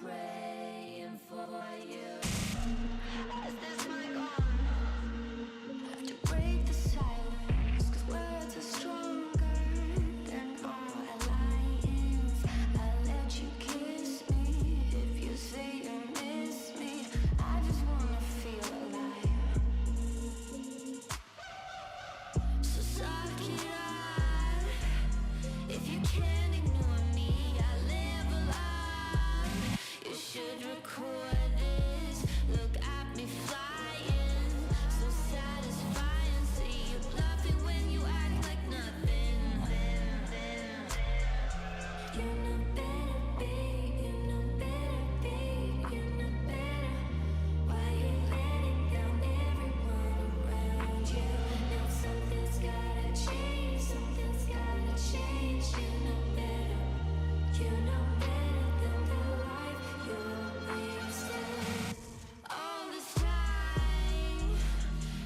praying for you. Is this my God? Have to break the silence, 'cause words are stronger than all alliance. I let you kiss me if you say you miss me. I just wanna feel alive. So suck it up. If you can't ignore me, I live a lie. You should record this. Look at me flying, so satisfying. See you bluffing when you act like nothing. You know better, babe. You know better, babe. You know better. Why you letting down everyone around you? Now something's gotta change. Something's gotta change. You know better. You know better than the life you're wasting. All this time,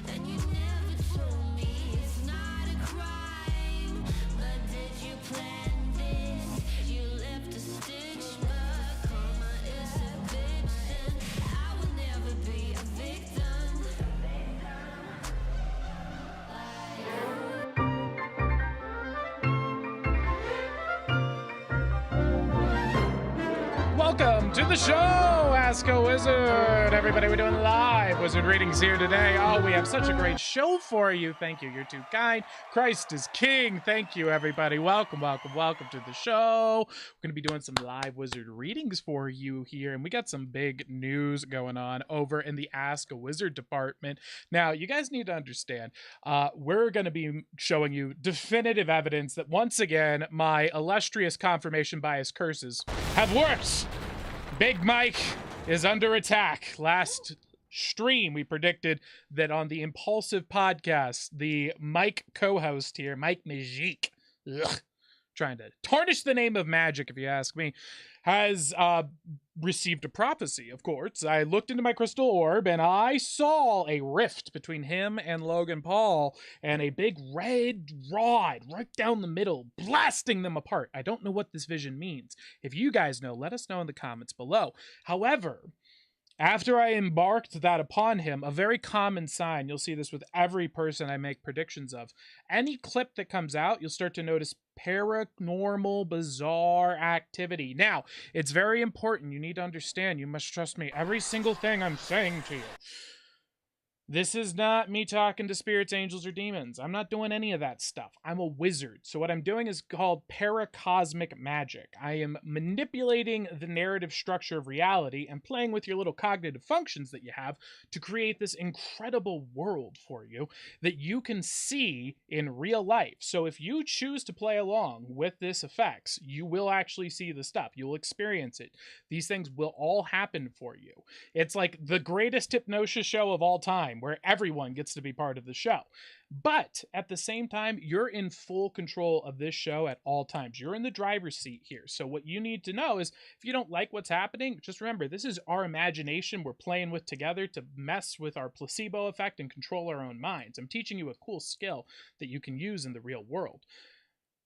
and you never told me it's not a crime. But did you plan this? You left a stitch, but karma is a bitch, and I will never be a victim. Welcome to the show, Ask a Wizard. Everybody, we're doing live wizard readings here today. Oh, we have such a great show for you. Thank you. You're too kind. Christ is King. Thank you, everybody. Welcome to the show. We're going to be doing some live wizard readings for you here, and we got some big news going on over in the Ask a Wizard department. Now, you guys need to understand, we're going to be showing you definitive evidence that once again, my illustrious confirmation bias curses have worked. Big Mike is under attack. Last stream, we predicted that on the Impaulsive podcast, the Mike co-host here, Mike Magique, trying to tarnish the name of magic, if you ask me, has received a prophecy, of course. I looked into my crystal orb, and I saw a rift between him and Logan Paul, and a big red rod right down the middle, blasting them apart. I don't know what this vision means. If you guys know, let us know in the comments below. However, after I embarked that upon him, a very common sign, you'll see this with every person I make predictions of, any clip that comes out, you'll start to notice paranormal, bizarre activity. Now, it's very important. You need to understand. You must trust me. Every single thing I'm saying to you. This is not me talking to spirits, angels, or demons. I'm not doing any of that stuff. I'm a wizard. So what I'm doing is called paracosmic magic. I am manipulating the narrative structure of reality and playing with your little cognitive functions that you have to create this incredible world for you that you can see in real life. So if you choose to play along with this effects, you will actually see the stuff. You'll experience it. These things will all happen for you. It's like the greatest hypnosis show of all time, where everyone gets to be part of the show. But at the same time, you're in full control of this show at all times. You're in the driver's seat here. So what you need to know is, if you don't like what's happening, just remember, this is our imagination we're playing with together to mess with our placebo effect and control our own minds. I'm teaching you a cool skill that you can use in the real world.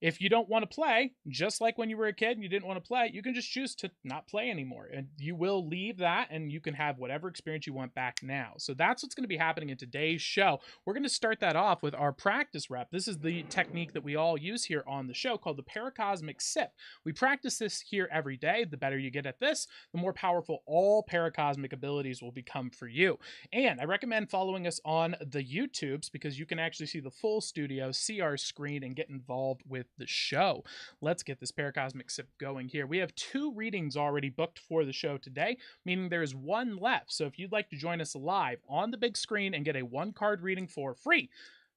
If you don't want to play, just like when you were a kid and you didn't want to play, you can just choose to not play anymore. And you will leave that and you can have whatever experience you want back now. So that's what's going to be happening in today's show. We're going to start that off with our practice rep. This is the technique that we all use here on the show called the paracosmic sip. We practice this here every day. The better you get at this, the more powerful all paracosmic abilities will become for you. And I recommend following us on the YouTubes because you can actually see the full studio, see our screen, and get involved with the show. Let's get this paracosmic sip going here. We have 2 readings already booked for the show today, meaning there's 1 left. So if you'd like to join us live on the big screen and get a 1-card reading for free,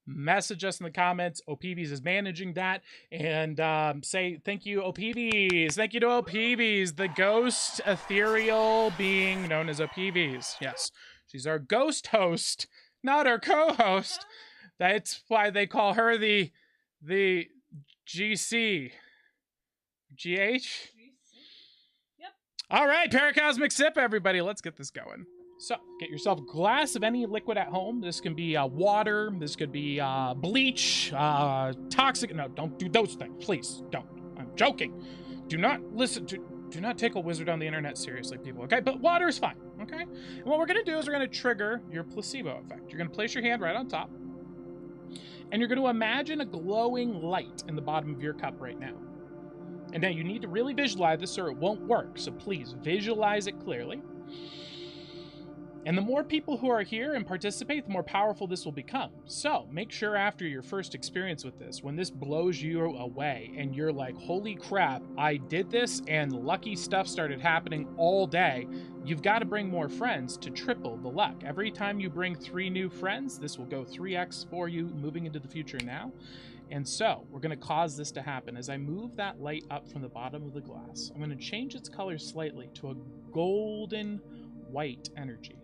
message us in the comments. OPVs is managing that, and say thank you, OPVs. Thank you to OPVs, the ghost ethereal being known as OPVs. Yes, she's our ghost host, not our co-host. That's why they call her the GC. GH? Yep. All right, paracosmic sip, everybody. Let's get this going. So, get yourself a glass of any liquid at home. This can be water. This could be bleach, toxic. No, don't do those things. Please, don't. I'm joking. Do not listen to... Do not take a wizard on the internet seriously, people, okay? But water is fine, okay? And what we're going to do is we're going to trigger your placebo effect. You're going to place your hand right on top, and you're going to imagine a glowing light in the bottom of your cup right now. And now you need to really visualize this or it won't work, so please visualize it clearly. And the more people who are here and participate, the more powerful this will become. So make sure after your first experience with this, when this blows you away and you're like, holy crap, I did this and lucky stuff started happening all day, you've got to bring more friends to triple the luck. Every time you bring 3 new friends, this will go 3x for you moving into the future now. And so we're going to cause this to happen. As I move that light up from the bottom of the glass, I'm going to change its color slightly to a golden white energy.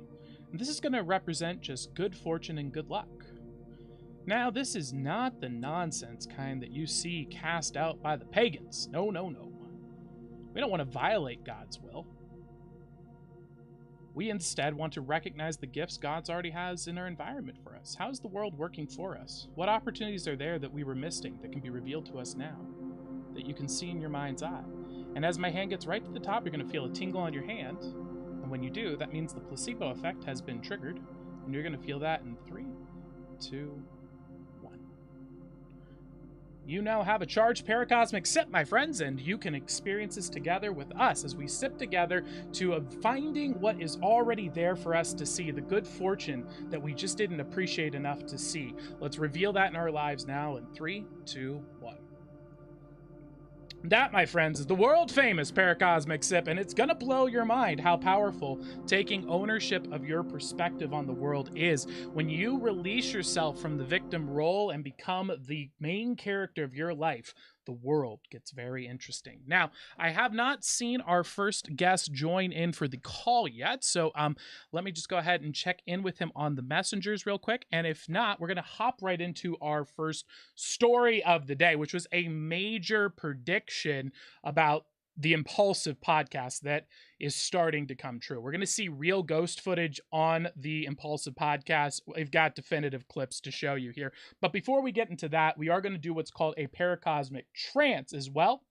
And this is going to represent just good fortune and good luck. Now, this is not the nonsense kind that you see cast out by the pagans. No, no, no. We don't want to violate God's will. We instead want to recognize the gifts God already has in our environment for us. How's the world working for us? What opportunities are there that we were missing that can be revealed to us now, that you can see in your mind's eye? And as my hand gets right to the top, you're going to feel a tingle on your hand. And when you do, that means the placebo effect has been triggered. And you're going to feel that in 3, 2, 1. You now have a charged paracosmic sip, my friends, and you can experience this together with us as we sip together to finding what is already there for us to see, the good fortune that we just didn't appreciate enough to see. Let's reveal that in our lives now in 3, 2, 1. That, my friends, is the world-famous paracosmic sip, and it's gonna blow your mind how powerful taking ownership of your perspective on the world is. When you release yourself from the victim role and become the main character of your life, the world gets very interesting. Now, I have not seen our first guest join in for the call yet, so let me just go ahead and check in with him on the messengers real quick, and if not, we're going to hop right into our first story of the day, which was a major prediction about the Impaulsive podcast that is starting to come true. We're going to see real ghost footage on the Impaulsive podcast. We've got definitive clips to show you here. But before we get into that, we are going to do what's called a paracosmic trance as well.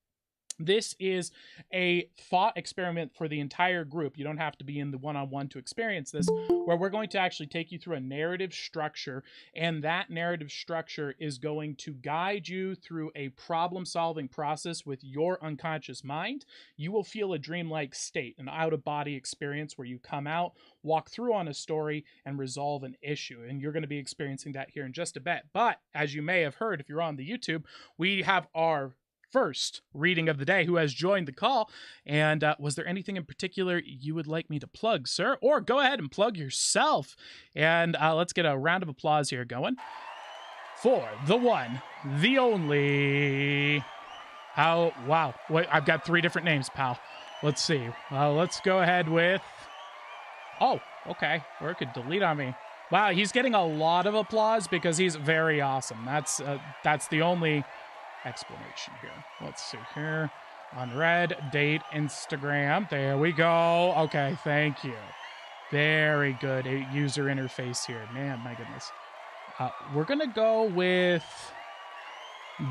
This is a thought experiment for the entire group. You don't have to be in the one-on-one to experience this, where we're going to actually take you through a narrative structure, and that narrative structure is going to guide you through a problem-solving process with your unconscious mind. You will feel a dreamlike state, an out-of-body experience where you come out, walk through on a story, and resolve an issue. And you're going to be experiencing that here in just a bit. But as you may have heard, if you're on the YouTube, we have our first reading of the day who has joined the call. And was there anything in particular you would like me to plug, sir? Or go ahead and plug yourself. And let's get a round of applause here going for the one, the only. How, wow. Wait, I've got 3 different names, pal. Let's see. Let's go ahead with, oh, okay. Or it could delete on me. Wow, he's getting a lot of applause because he's very awesome. That's the only explanation here. Let's see here. On red, date, Instagram. There we go. Okay, thank you. Very good user interface here. Man, my goodness. We're going to go with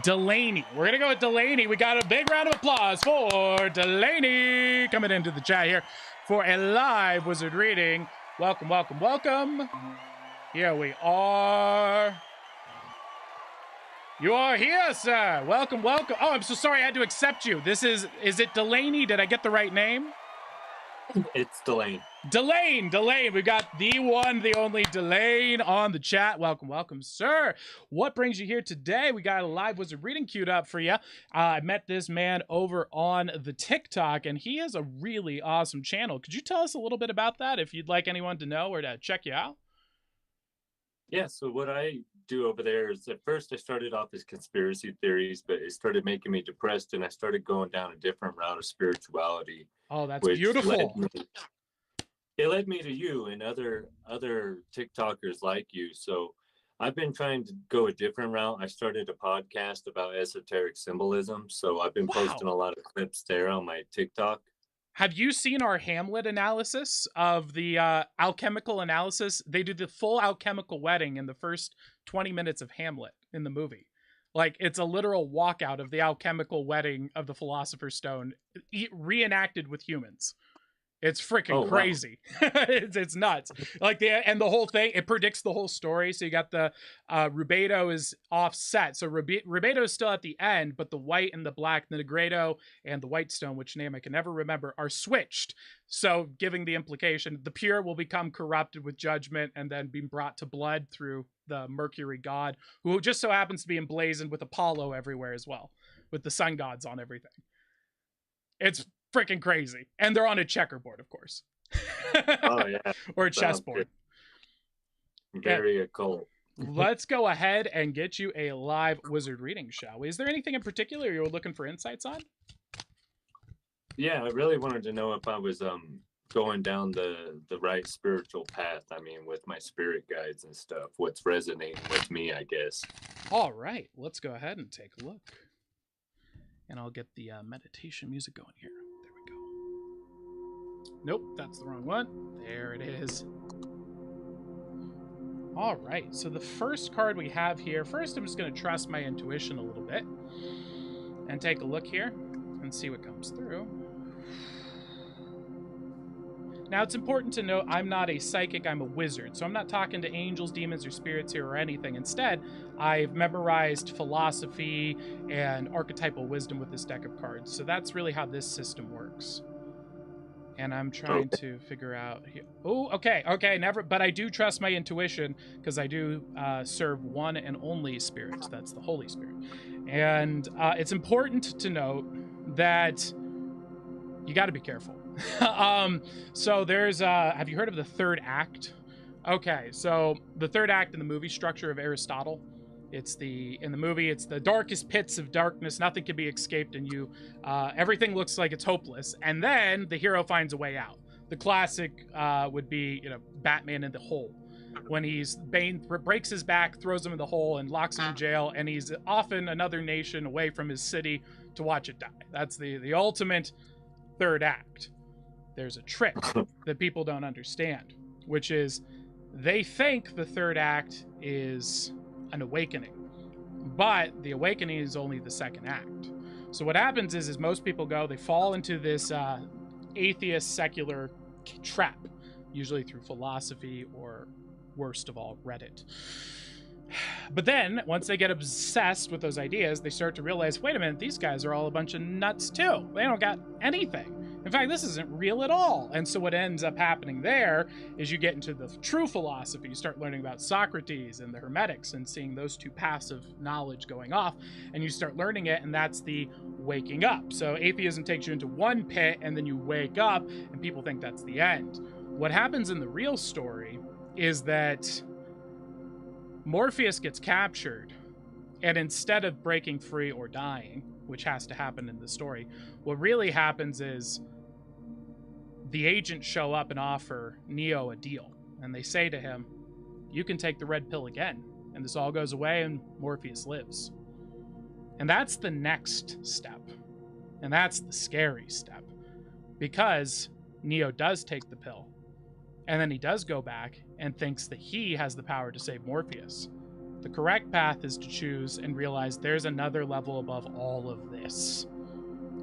Delaney. We're going to go with Delaney. We got a big round of applause for Delaney coming into the chat here for a live wizard reading. Welcome, welcome, welcome. Here we are. You are here, sir. Welcome, welcome. Oh, I'm so sorry I had to accept you. Is it Delaney? Did I get the right name? It's Delane. Delane. We've got the one, the only Delane on the chat. Welcome, welcome, sir. What brings you here today? We got a live wizard reading queued up for you. I met this man over on the TikTok, and he has a really awesome channel. Could you tell us a little bit about that if you'd like anyone to know or to check you out? Yeah, so what I do over there is at first I started off as conspiracy theories, but it started making me depressed, and I started going down a different route of spirituality. Oh, that's beautiful. It led me to you and other TikTokers like you. So I've been trying to go a different route. I started a podcast about esoteric symbolism. So I've been posting a lot of clips there on my TikTok. Have you seen our Hamlet analysis of the alchemical analysis? They do the full alchemical wedding in the first 20 minutes of Hamlet in the movie. Like, it's a literal walkout of the alchemical wedding of the Philosopher's Stone, reenacted with humans. It's freaking Oh, wow. crazy. It's nuts. Like the whole thing, it predicts the whole story. So you got the Rubedo is offset. So Rubedo is still at the end, but the white and the black, the Negredo and the White Stone, which name I can never remember, are switched. So giving the implication, the pure will become corrupted with judgment and then being brought to blood through the Mercury god, who just so happens to be emblazoned with Apollo everywhere as well, with the sun gods on everything. It's freaking crazy. And they're on a checkerboard, of course. Oh, yeah. Or a chessboard. Very occult. Let's go ahead and get you a live wizard reading, shall we? Is there anything in particular you were looking for insights on? Yeah, I really wanted to know if I was going down the right spiritual path. I mean, with my spirit guides and stuff, what's resonating with me, I guess. All right, let's go ahead and take a look. And I'll get the meditation music going here. There we go. Nope, that's the wrong one. There it is. All right, so the first card we have here, first I'm just going to trust my intuition a little bit and take a look here and see what comes through. Now, it's important to note I'm not a psychic, I'm a wizard, so I'm not talking to angels, demons, or spirits here or anything. Instead, I've memorized philosophy and archetypal wisdom with this deck of cards, so that's really how this system works. And I'm trying to figure out here. Oh, okay, never. But I do trust my intuition because I do serve one and only spirit. That's the Holy Spirit. And it's important to note that you got to be careful. So there's have you heard of the third act? Okay, so the third act in the movie structure of Aristotle, in the movie it's the darkest pits of darkness, nothing can be escaped, and everything looks like it's hopeless, and then the hero finds a way out. The classic would be, Batman in the hole, when Bane breaks his back, throws him in the hole, and locks him in jail, and he's off in another nation away from his city to watch it die. That's the ultimate third act. There's a trick that people don't understand, which is they think the third act is an awakening, but the awakening is only the second act. So what happens is most people they fall into this atheist secular trap, usually through philosophy or, worst of all, Reddit. But then, once they get obsessed with those ideas, they start to realize, wait a minute, these guys are all a bunch of nuts too. They don't got anything. In fact, this isn't real at all. And so what ends up happening there is you get into the true philosophy. You start learning about Socrates and the Hermetics and seeing those two paths of knowledge going off, and you start learning it, and that's the waking up. So atheism takes you into one pit, and then you wake up, and people think that's the end. What happens in the real story is that Morpheus gets captured, and instead of breaking free or dying, which has to happen in the story, what really happens is the agents show up and offer Neo a deal, and they say to him, you can take the red pill again, and this all goes away and Morpheus lives. And that's the next step, and that's the scary step, because Neo does take the pill, and then he does go back and thinks that he has the power to save Morpheus. The correct path is to choose and realize there's another level above all of this.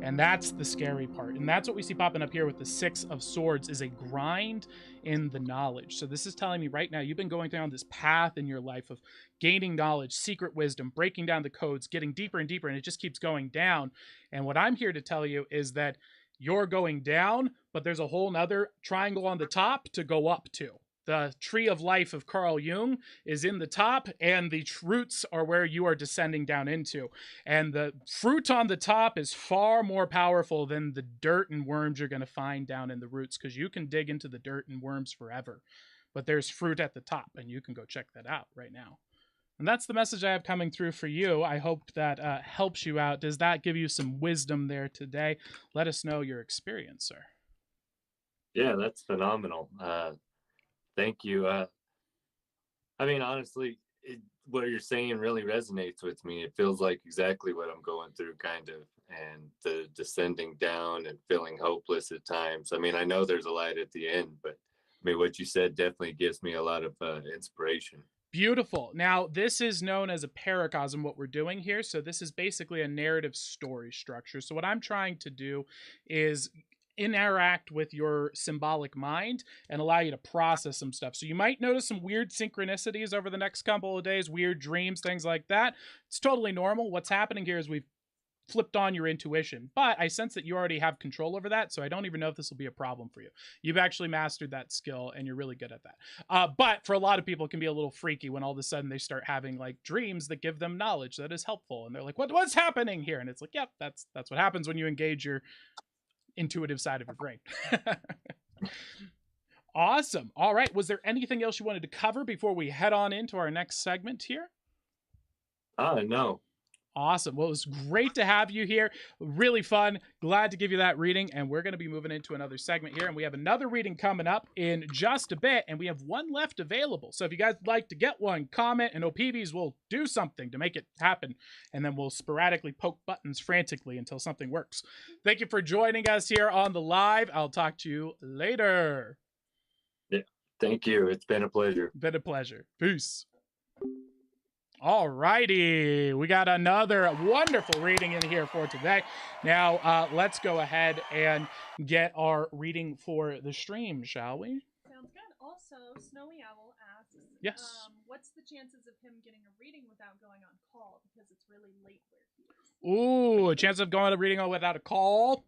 And that's the scary part. And that's what we see popping up here with the Six of Swords, is a grind in the knowledge. So this is telling me right now, you've been going down this path in your life of gaining knowledge, secret wisdom, breaking down the codes, getting deeper and deeper, and it just keeps going down. And what I'm here to tell you is that you're going down, but there's a whole nother triangle on the top to go up to. The tree of life of Carl Jung is in the top, and the roots are where you are descending down into. And the fruit on the top is far more powerful than the dirt and worms you're going to find down in the roots, because you can dig into the dirt and worms forever. But there's fruit at the top, and you can go check that out right now. And that's the message I have coming through for you. I hope that helps you out. Does that give you some wisdom there today? Let us know your experience, sir. Yeah, that's phenomenal. Thank you. I mean, honestly, what you're saying really resonates with me. It feels like exactly what I'm going through, kind of, and the descending down and feeling hopeless at times. I mean, I know there's a light at the end, but I mean, what you said definitely gives me a lot of inspiration. Beautiful. Now, this is known as a paracosm, what we're doing here. So this is basically a narrative story structure. So what I'm trying to do is interact with your symbolic mind and allow you to process some stuff. So you might notice some weird synchronicities over the next couple of days, weird dreams, things like that. It's totally normal. What's happening here is we've flipped on your intuition, but I sense that you already have control over that, so I don't even know if this will be a problem for you. You've actually mastered that skill and you're really good at that. But for a lot of people, it can be a little freaky when all of a sudden they start having like dreams that give them knowledge that is helpful, and they're like, what's happening here? And it's like, yep, that's what happens when you engage your intuitive side of your brain. Awesome. All right, was there anything else you wanted to cover before we head on into our next segment here? No. Awesome. Well, it was great to have you here. Really fun. Glad to give you that reading. And we're going to be moving into another segment here. And we have another reading coming up in just a bit. And we have one left available. So if you guys would like to get one, comment, and OPVs will do something to make it happen. And then we'll sporadically poke buttons frantically until something works. Thank you for joining us here on the live. I'll talk to you later. Yeah. Thank you. It's been a pleasure. Been a pleasure. Peace. All righty, we got another wonderful reading in here for today. Now, let's go ahead and get our reading for the stream, shall we? Sounds good. Also, Snowy Owl asks, Yes. what's the chances of him getting a reading without going on call, because it's really late where he is? Ooh, a chance of going a reading without a call.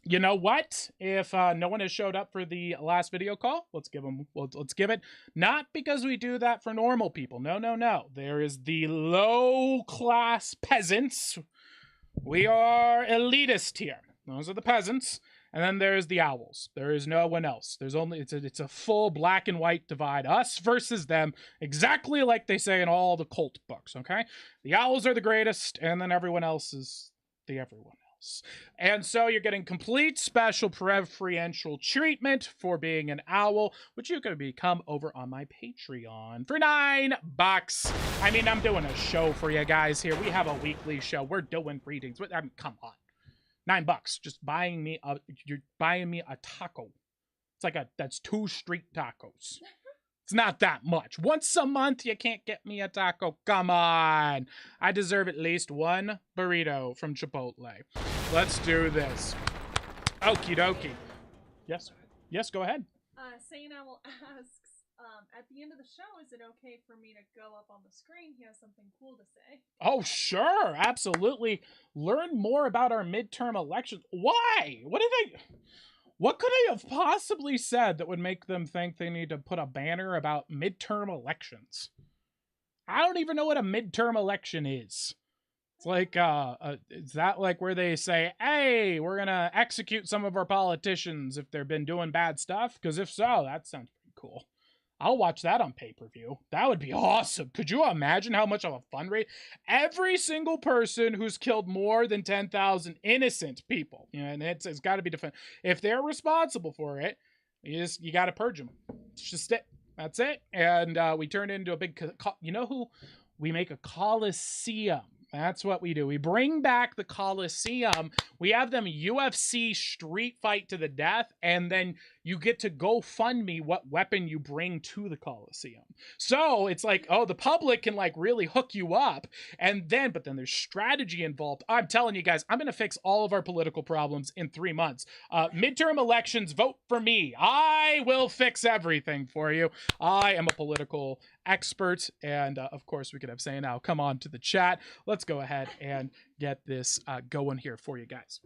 You know what? If no one has showed up for the last video call, let's give it. Not because we do that for normal people. No. There is the low-class peasants. We are elitist here. Those are the peasants. And then there's the owls. There is no one else. There's only it's a full black and white divide. Us versus them, exactly like they say in all the cult books, okay? The owls are the greatest, and then everyone else is the everyone else. And so you're getting complete special preferential treatment for being an owl, which you can become over on my Patreon for $9. I mean, I'm doing a show for you guys here. We have a weekly show. We're doing readings. I mean, come on. $9. Just you're buying me a taco. It's like that's 2 street tacos. It's not that much. Once a month, you can't get me a taco. Come on. I deserve at least 1 burrito from Chipotle. Let's do this. Okie dokie. Yes, go ahead. Sane Owl asks, at the end of the show, is it okay for me to go up on the screen? He has something cool to say. Oh, sure. Absolutely. Learn more about our midterm elections. Why? What could I have possibly said that would make them think they need to put a banner about midterm elections? I don't even know what a midterm election is. It's like, is that like where they say, hey, we're going to execute some of our politicians if they've been doing bad stuff? Because if so, that sounds pretty cool. I'll watch that on pay-per-view. That would be awesome. Could you imagine how much of a fundraiser? Every single person who's killed more than 10,000 innocent people, and it's got to be defended. If they're responsible for it, you got to purge them. It's just it. That's it. And we turn it into a big, we make a coliseum. That's what we do. We bring back the Coliseum. We have them UFC street fight to the death, and then you get to go fund me what weapon you bring to the Coliseum. So it's like, oh, the public can like really hook you up, but then there's strategy involved. I'm telling you guys, I'm going to fix all of our political problems in 3 months. Midterm elections, vote for me. I will fix everything for you. I am a political expert, and of course we could have Say Now come on to the chat. Let's go ahead and get this going here for you guys.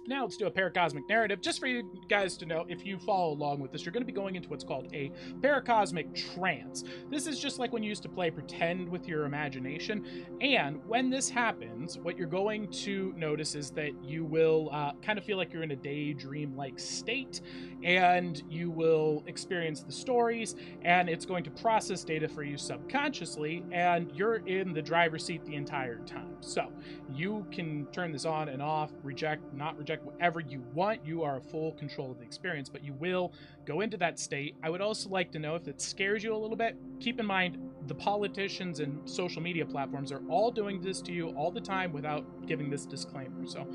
Now let's do a paracosmic narrative. Just for you guys to know, if you follow along with this, you're going to be going into what's called a paracosmic trance. This is just like when you used to play pretend with your imagination. And when this happens, what you're going to notice is that you will kind of feel like you're in a daydream-like state, and you will experience the stories, and it's going to process data for you subconsciously, and you're in the driver's seat the entire time. So you can turn this on and off, reject, not reject, whatever you want. You are in full control of the experience, but you will go into that state. I would also like to know if it scares you a little bit, keep in mind the politicians and social media platforms are all doing this to you all the time without giving this disclaimer. So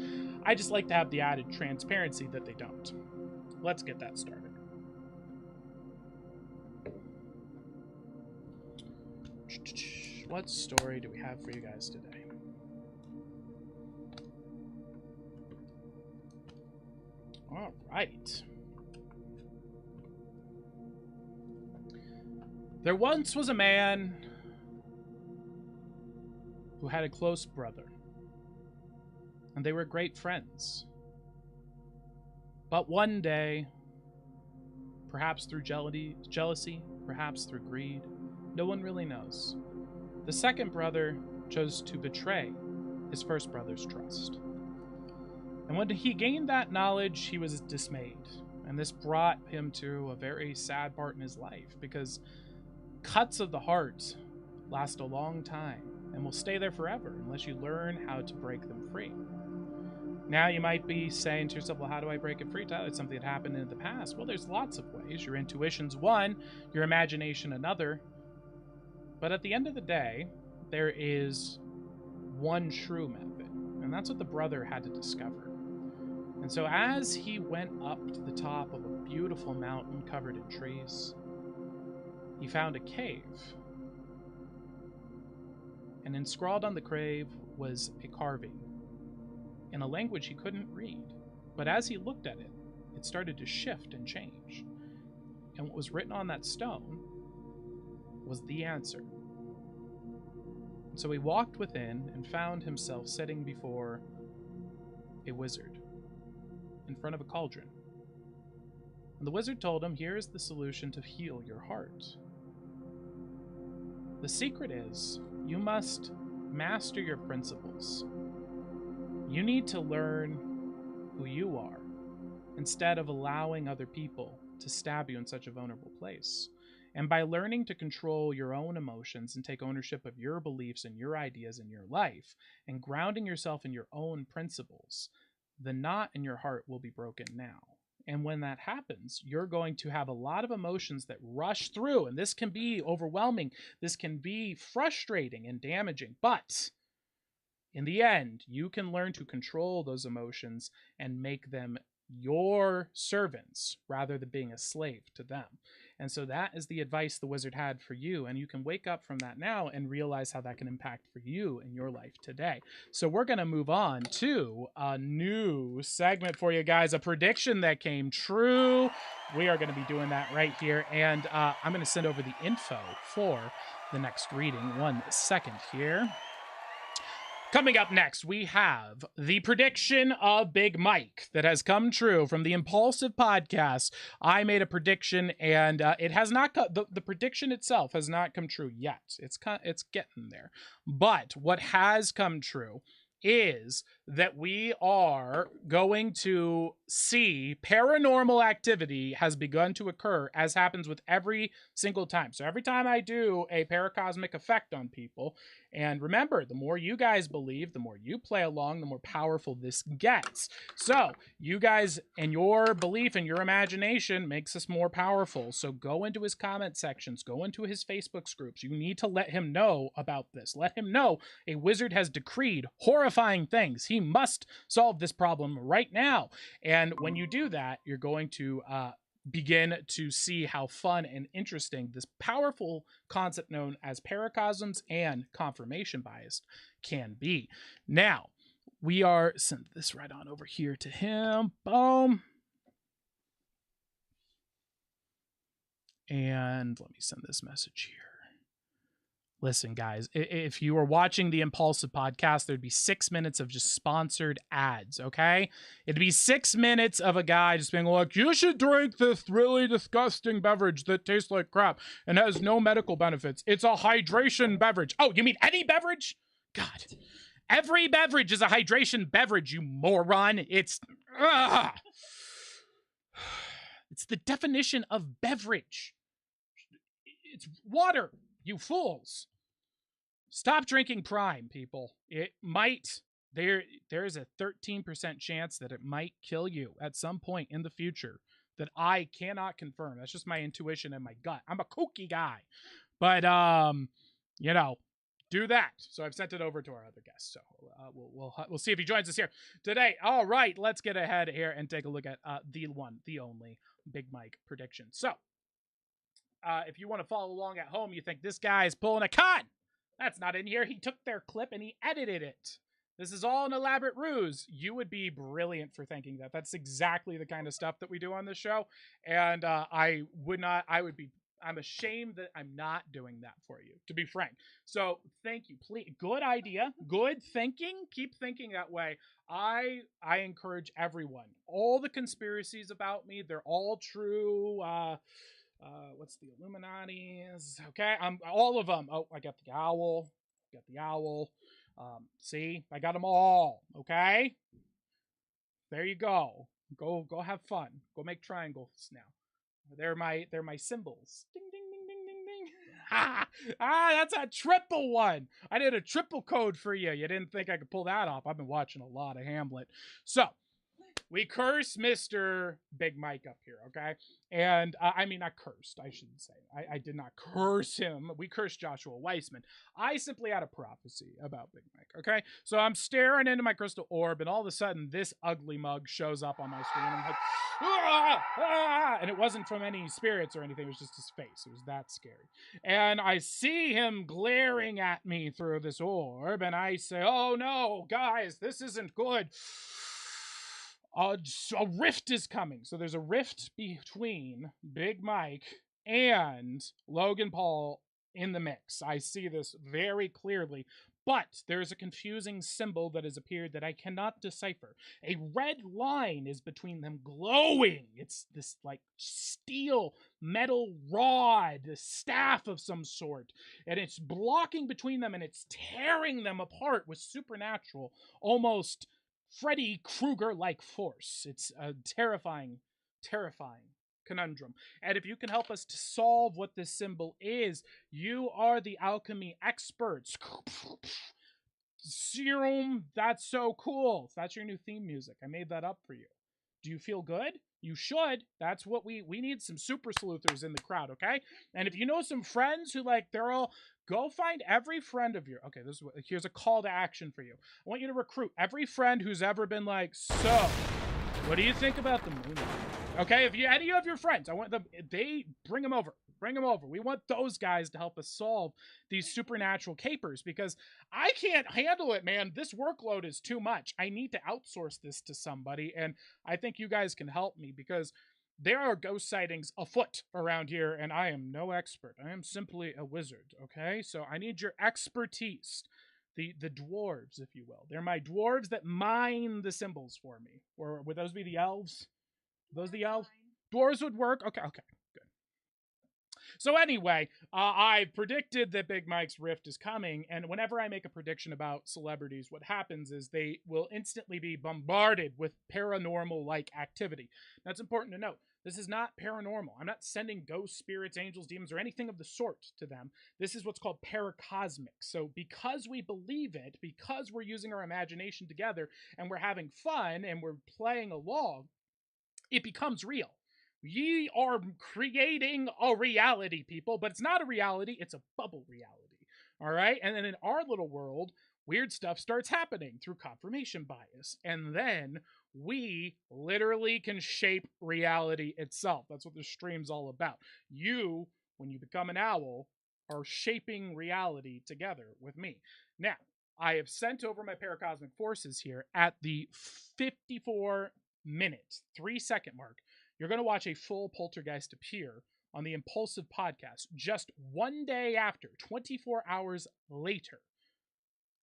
I just like to have the added transparency that they don't. Let's get that started. What story do we have for you guys today? All right. There once was a man who had a close brother, and they were great friends. But one day, perhaps through jealousy, perhaps through greed, no one really knows, the second brother chose to betray his first brother's trust. And when he gained that knowledge, he was dismayed. And this brought him to a very sad part in his life, because cuts of the heart last a long time and will stay there forever unless you learn how to break them free. Now you might be saying to yourself, well, how do I break it free, Tyler? It's something that happened in the past. Well, there's lots of ways. Your intuition's one, your imagination another. But at the end of the day, there is one true method. And that's what the brother had to discover. And so as he went up to the top of a beautiful mountain covered in trees, he found a cave. And inscrawled on the cave was a carving in a language he couldn't read. But as he looked at it, it started to shift and change. And what was written on that stone was the answer. And so he walked within and found himself sitting before a wizard in front of a cauldron. And the wizard told him, here is the solution to heal your heart. The secret is, you must master your principles. You need to learn who you are instead of allowing other people to stab you in such a vulnerable place. And by learning to control your own emotions and take ownership of your beliefs and your ideas in your life and grounding yourself in your own principles, the knot in your heart will be broken now. And when that happens, you're going to have a lot of emotions that rush through, and this can be overwhelming. This can be frustrating and damaging, but in the end, you can learn to control those emotions and make them your servants rather than being a slave to them. And so that is the advice the wizard had for you. And you can wake up from that now and realize how that can impact for you in your life today. So we're going to move on to a new segment for you guys, a prediction that came true. We are going to be doing that right here. And I'm going to send over the info for the next reading. 1 second here. Coming up next, we have the prediction of Big Mike that has come true from the Impaulsive podcast. I made a prediction, and it has not the prediction itself has not come true yet. It's getting there. But what has come true is that we are going to see paranormal activity has begun to occur, as happens with every single time. So every time I do a paracosmic effect on people, and remember, the more you guys believe, the more you play along, the more powerful this gets. So you guys and your belief and your imagination makes us more powerful. So go into his comment sections, go into his Facebook groups. You need to let him know about this. Let him know a wizard has decreed horrifying things. He must solve this problem right now. And when you do that, you're going to begin to see how fun and interesting this powerful concept known as paracosms and confirmation bias can be. Now, we are send this right on over here to him. Boom. And let me send this message here. Listen, guys, if you were watching the Impaulsive podcast, there'd be 6 minutes of just sponsored ads, okay? It'd be 6 minutes of a guy just being like, you should drink this really disgusting beverage that tastes like crap and has no medical benefits. It's a hydration beverage. Oh, you mean any beverage? God. Every beverage is a hydration beverage, you moron. It's the definition of beverage. It's water, you fools. Stop drinking Prime, people. It might, there's a 13% chance that it might kill you at some point in the future that I cannot confirm. That's just my intuition and my gut. I'm a kooky guy. But, do that. So I've sent it over to our other guest. So we'll see if he joins us here today. All right, let's get ahead here and take a look at the one, the only Big Mike prediction. So if you want to follow along at home, you think this guy is pulling a con. That's not in here. He took their clip and he edited it. This is all an elaborate ruse. You would be brilliant for thinking that. That's exactly the kind of stuff that we do on this show. And I'm ashamed that I'm not doing that for you, to be frank. So thank you. Please, good idea. Good thinking. Keep thinking that way. I encourage everyone. All the conspiracies about me, they're all true. What's the Illuminati's? Okay, all of them. Oh, I got the owl. See, I got them all. Okay, there you go. Go have fun. Go make triangles now. They're my symbols. Ding ding ding ding ding ding. That's a triple one. I did a triple code for you. You didn't think I could pull that off. I've been watching a lot of Hamlet. So we curse Mr. Big Mike up here, okay? And I mean, not cursed, I shouldn't say. I did not curse him. We cursed Joshua Weissman. I simply had a prophecy about Big Mike, okay? So I'm staring into my crystal orb, and all of a sudden, this ugly mug shows up on my screen. I'm like, ah! And it wasn't from any spirits or anything. It was just his face. It was that scary. And I see him glaring at me through this orb, and I say, oh no, guys, this isn't good. A rift is coming. So there's a rift between Big Mike and Logan Paul in the mix. I see this very clearly. But there's a confusing symbol that has appeared that I cannot decipher. A red line is between them glowing. It's this like steel metal rod, a staff of some sort. And it's blocking between them and it's tearing them apart with supernatural, almost Freddy Krueger-like force. It's a terrifying conundrum. And if you can help us to solve what this symbol is, you are the alchemy experts. Serum, that's so cool. That's your new theme music. I made that up for you. Do you feel good? You should. That's what we need, some super sleuthers in the crowd, okay? And if you know some friends who they're all, go find every friend of yours. Okay, here's a call to action for you. I want you to recruit every friend who's ever been like, so, what do you think about the moon? Okay, if any of your friends, I want them, bring them over. Bring them over. We want those guys to help us solve these supernatural capers because I can't handle it, man. This workload is too much. I need to outsource this to somebody, and I think you guys can help me because there are ghost sightings afoot around here, and I am no expert. I am simply a wizard, okay? So I need your expertise. The dwarves, if you will. They're my dwarves that mine the symbols for me. Or would those be the elves? Those the elves? Dwarves would work? Okay, good. So anyway, I predicted that Big Mike's Rift is coming, and whenever I make a prediction about celebrities, what happens is they will instantly be bombarded with paranormal-like activity. That's important to note. This is not paranormal. I'm not sending ghosts, spirits, angels, demons, or anything of the sort to them. This is what's called paracosmic. So because we believe it, because we're using our imagination together, and we're having fun, and we're playing along, it becomes real. Ye are creating a reality, people, but it's not a reality, it's a bubble reality. All right? And then in our little world, weird stuff starts happening through confirmation bias. And then we literally can shape reality itself. That's what the stream's all about. You, when you become an owl, are shaping reality together with me. Now, I have sent over my paracosmic forces here at the 54-minute, 3-second mark. You're going to watch a full poltergeist appear on the Impaulsive podcast just one day after, 24 hours later,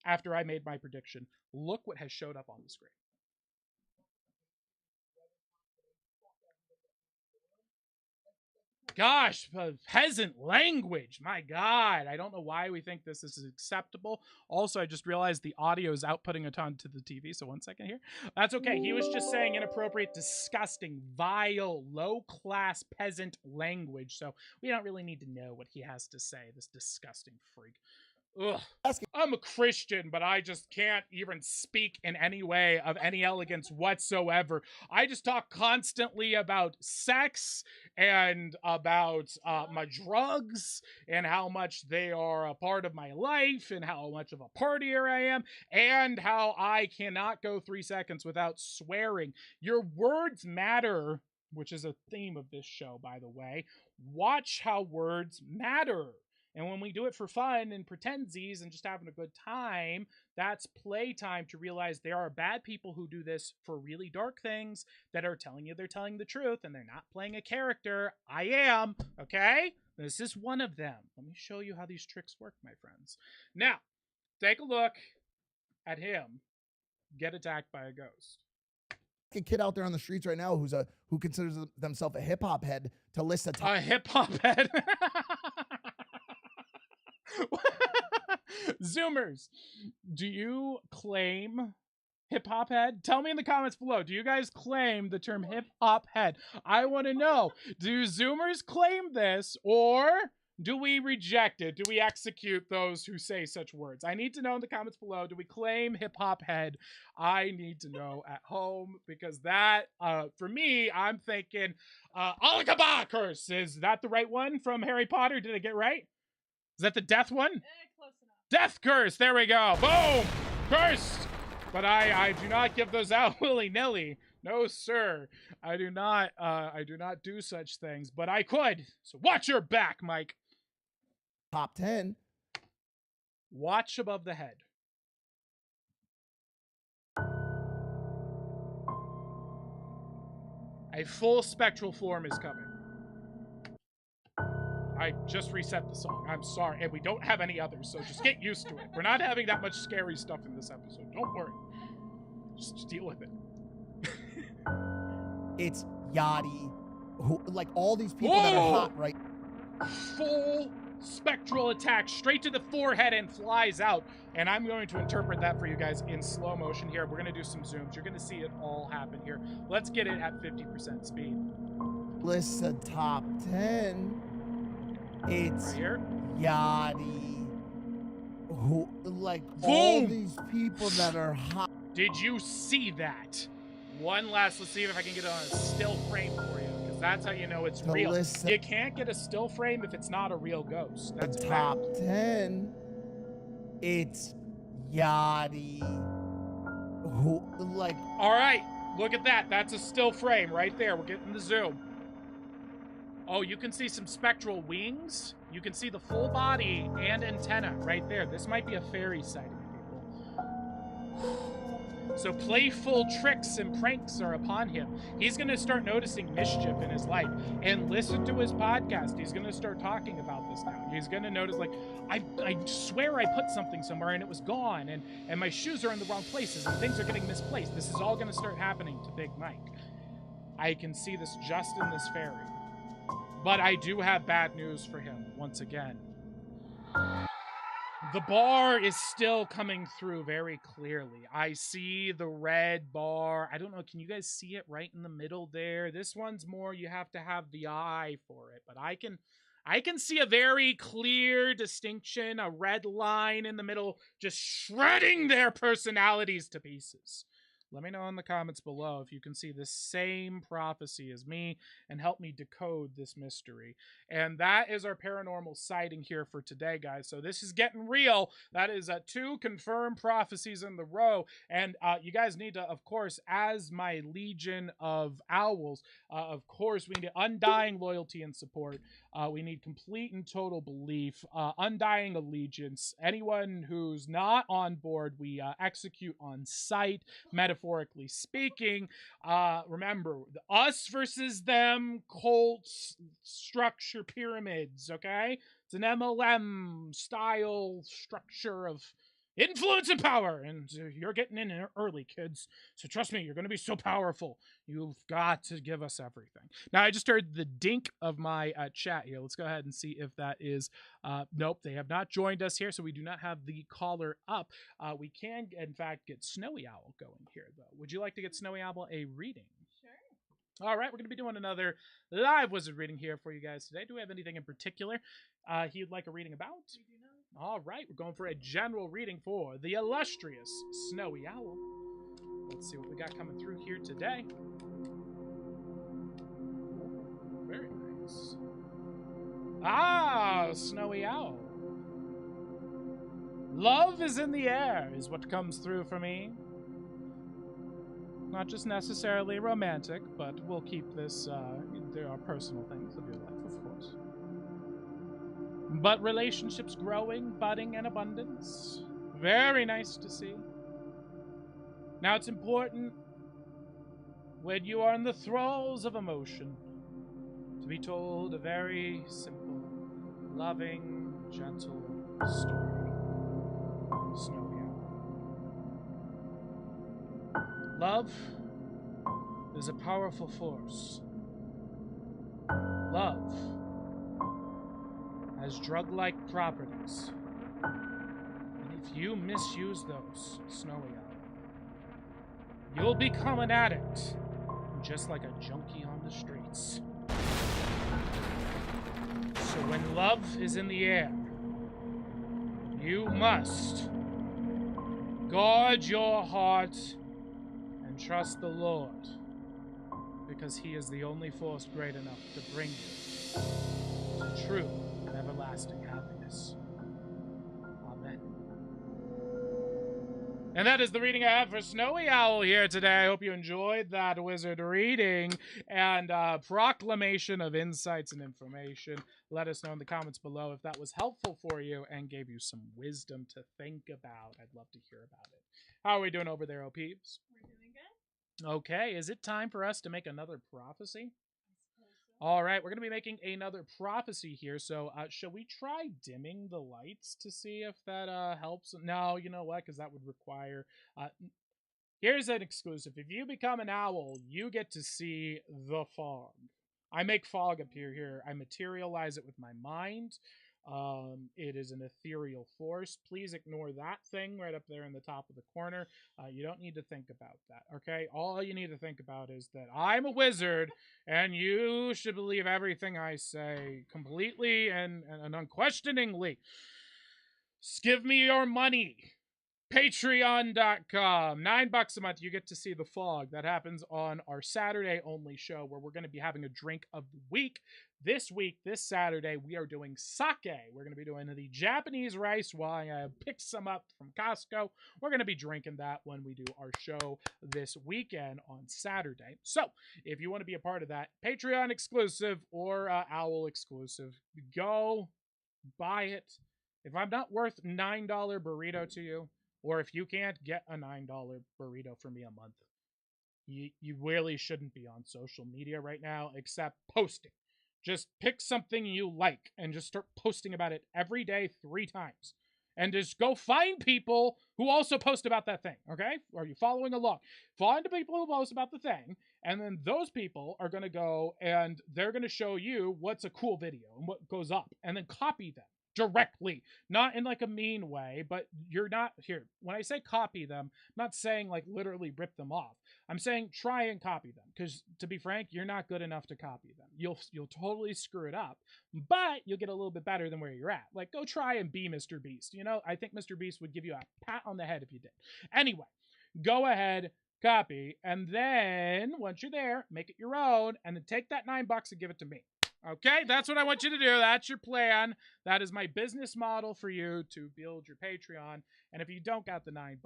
after I made my prediction. Look what has showed up on the screen. Gosh, peasant language. My God. I don't know why we think this is acceptable. Also, I just realized the audio is outputting a ton to the TV. So 1 second here. That's okay. He was just saying inappropriate, disgusting, vile, low-class peasant language. So we don't really need to know what he has to say, this disgusting freak. Ugh. I'm a Christian, but I just can't even speak in any way of any elegance whatsoever. I just talk constantly about sex and about my drugs and how much they are a part of my life and how much of a partier I am and how I cannot go 3 seconds without swearing. Your words matter, which is a theme of this show, by the way. Watch how words matter. And when we do it for fun and pretendsies and just having a good time, that's playtime to realize there are bad people who do this for really dark things that are telling you they're telling the truth and they're not playing a character. I am, okay? This is one of them. Let me show you how these tricks work, my friends. Now, take a look at him get attacked by a ghost. A kid out there on the streets right now who considers themselves a hip hop head to list A hip hop head. Zoomers, do you claim hip hop head? Tell me in the comments below. Do you guys claim the term hip hop head? I want to know. Do Zoomers claim this, or do we reject it? Do we execute those who say such words? I need to know in the comments below. Do we claim hip hop head? I need to know at home, because that, for me, I'm thinking, Alakaba curse. Is that the right one from Harry Potter? Did I get it right? Is that the death one? Close enough. Death curse. There we go. Boom. Cursed. But I do not give those out willy-nilly. No, sir. I do not do such things, but I could. So watch your back, Mike. top 10. Watch above the head. A full spectral form is coming. I just reset the song. I'm sorry. And we don't have any others, so just get used to it. We're not having that much scary stuff in this episode. Don't worry. Just deal with it. It's Yachty, who, like, all these people that are hot, right? Full spectral attack straight to the forehead and flies out. And I'm going to interpret that for you guys in slow motion here. We're going to do some zooms. You're going to see it all happen here. Let's get it at 50% speed. Listen, top 10. It's Right here. Yachty, who, like, Boom! all these people that are hot. Did you see that? One last, let's see if I can get it on a still frame for you, because that's how you know it's To real. listen- You can't get a still frame if it's not a real ghost. That's a Top fact. 10. It's Yachty, who, like, All right, look at that. That's a still frame right there. We're getting the zoom. Oh, you can see some spectral wings. You can see the full body and antenna right there. This might be a fairy sighting, people. So playful tricks and pranks are upon him. He's going to start noticing mischief in his life. And listen to his podcast. He's going to start talking about this now. He's going to notice, like, I swear I put something somewhere and it was gone. And my shoes are in the wrong places and things are getting misplaced. This is all going to start happening to Big Mike. I can see this just in this fairy. But I do have bad news for him once again. The bar is still coming through very clearly. I see the red bar. I don't know, can you guys see it right in the middle there? This one's more, you have to have the eye for it. But I can see a very clear distinction, a red line in the middle, just shredding their personalities to pieces. Let me know in the comments below if you can see the same prophecy as me and help me decode this mystery. And that is our paranormal sighting here for today, guys. So this is getting real. That is 2 confirmed prophecies in the row. And you guys need to, of course, as my legion of owls, of course, we need undying loyalty and support. We need complete and total belief, undying allegiance. Anyone who's not on board, we execute on sight, metaphorically speaking. Remember, us versus them, cults, structure, pyramids, okay? It's an MLM style structure of influence and power, and you're getting in early, kids. So trust me, you're going to be so powerful. You've got to give us everything. Now, I just heard the dink of my chat here. Let's go ahead and see if that is... nope, they have not joined us here, so we do not have the caller up. We can, in fact, get Snowy Owl going here, though. Would you like to get Snowy Owl a reading? Sure. All right, we're going to be doing another live wizard reading here for you guys today. Do we have anything in particular he'd like a reading about? We do know. All right, we're going for a general reading for the illustrious Snowy Owl. Let's see what we got coming through here today. Very nice. Ah, Snowy Owl. Love is in the air is what comes through for me. Not just necessarily romantic, but we'll keep this, there are personal things of your life, of course. but relationships growing, budding, and abundance. Very nice to see. Now, it's important when you are in the thralls of emotion to be told a very simple, loving, gentle story. Snowy Owl. Love is a powerful force. Love has drug-like properties. And if you misuse those, Snowy Owl, you'll become an addict, just like a junkie on the streets. So when love is in the air, you must guard your heart and trust the Lord, because He is the only force great enough to bring you to true and everlasting happiness. Amen. And that is the reading I have for Snowy Owl here today. I hope you enjoyed that wizard reading and proclamation of insights and information. Let us know in the comments below if that was helpful for you and gave you some wisdom to think about. I'd love to hear about it. How are we doing over there, OPs? We're doing good. Okay, is it time for us to make another prophecy? I suppose so. All right, we're going to be making another prophecy here. So, shall we try dimming the lights to see if that helps? No, you know what? Because that would require. Here's an exclusive. If you become an owl, you get to see the fog. I make fog appear here. I materialize it with my mind. It is an ethereal force. Please ignore that thing right up there in the top of the corner. You don't need to think about that, okay? All you need to think about is that I'm a wizard, and you should believe everything I say completely and unquestioningly. Just give me your money. Patreon.com. $9 a month. You get to see the fog. That happens on our Saturday only show where we're going to be having a drink of the week. This week, this Saturday, we are doing sake. We're going to be doing the Japanese rice wine. I picked some up from Costco. We're going to be drinking that when we do our show this weekend on Saturday. So, if you want to be a part of that, Patreon exclusive or Owl exclusive, go buy it. If I'm not worth $9 burrito to you, or if you can't get a $9 burrito for me a month, you really shouldn't be on social media right now, except posting. Just pick something you like and just start posting about it every day 3 times. And just go find people who also post about that thing, okay? Are you following along? Find the people who post about the thing, and then those people are going to go and they're going to show you what's a cool video and what goes up, and then copy them directly, not in like a mean way, but you're not here. When I say copy them, I'm not saying like literally rip them off. I'm saying try and copy them, because to be frank, you're not good enough to copy them. You'll totally screw it up, but you'll get a little bit better than where you're at. Like, go try and be Mr. Beast. You know, I think Mr. Beast would give you a pat on the head if you did. Anyway, go ahead, copy, and then once you're there, make it your own, and then take that $9 and give it to me. Okay, that's what I want you to do. That's your plan. That is my business model for you to build your Patreon. And if you don't got the $9,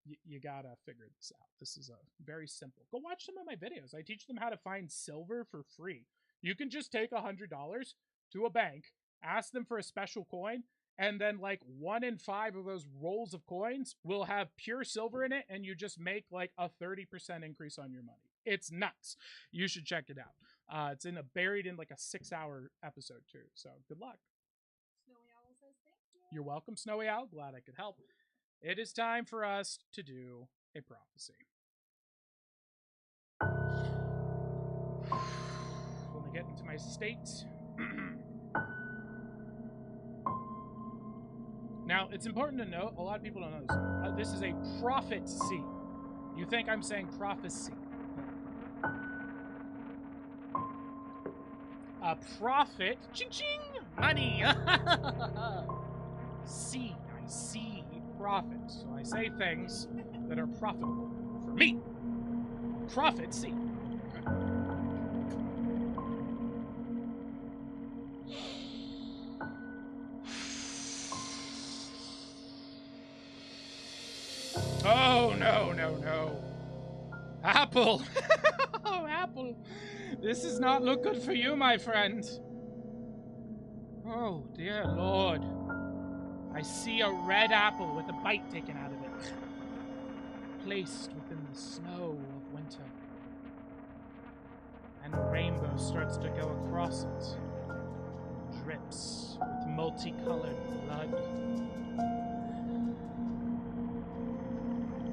you gotta figure this out. This is very simple. Go watch some of my videos. I teach them how to find silver for free. You can just take $100 to a bank, ask them for a special coin, and then like 1 in 5 of those rolls of coins will have pure silver in it, and you just make like a 30% increase on your money. It's nuts. You should check it out. It's buried in like a 6-hour episode too. So good luck. Snowy Owl says thank you. You're welcome, Snowy Owl. Glad I could help. It is time for us to do a prophecy. Let me get into my state. Now, it's important to note, a lot of people don't know this. This is a prophecy. You think I'm saying prophecy. A prophet, ching ching, money. See, I see profit. So I say things that are profitable for me. Prophet, see. Oh, no. Apple. Oh, Apple. This does not look good for you, my friend. Oh, dear Lord. I see a red apple with a bite taken out of it, placed within the snow of winter. And a rainbow starts to go across it, drips with multicolored blood.